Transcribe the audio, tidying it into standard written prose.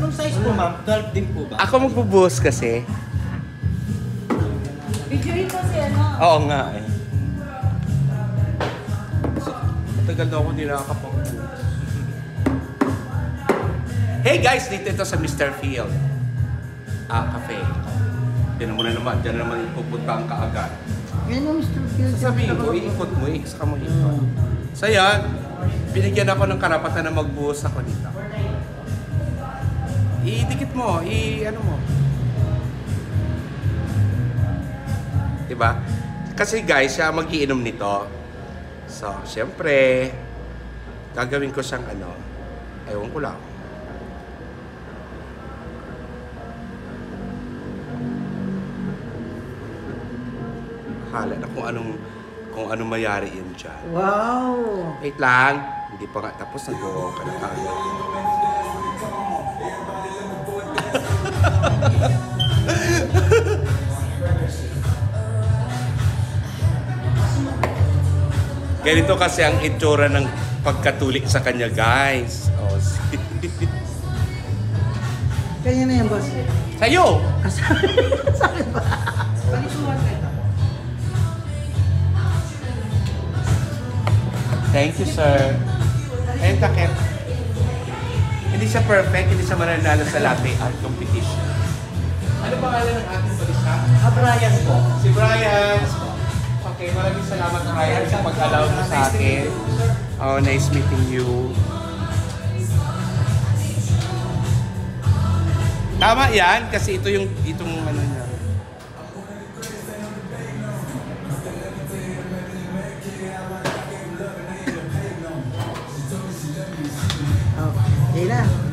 Anong size po, ma'am? 12 din po ba? Ako magbubuhos kasi. Videoin ko si ano. Oo nga eh. Matagal na ako hindi nakakapag-buhos. Hey guys, dito ito sa Mr. Field. Cafe. Diyan mo na naman, diyan na naman pupunta ang kaagad. Yan yung Mr. Field. Sasabihin mo, iikot mo, saka mo ikot. So yan, binigyan ako ng karapatan na magbuhos ako dito. Idikit mo, ano mo. Diba? Kasi guys, siya mag-iinom nito. So, syempre, gagawin ko siyang ano, ewan ko lang. Hala na kung anong mayari yun dyan. Wow! Wait lang, hindi pa nga tapos, nag-go ka na tayo. Ganito kasi ang itsura ng pagkatulik sa kanya, guys. Oh, Kanya na yan, boss. sa'yo! Saan ba? Palisuhan ka ito. Thank you, sir. Ayun, takip. Hindi siya perfect, hindi siya mananalo sa latte art competition. Ano pangalan ng ating balisa? Brian po. Si Brian. Okay, maraming salamat, Brian, sa pag-allow mo sa akin. Oh, nice meeting you. Tama yan, kasi itong ano niya. Okay na.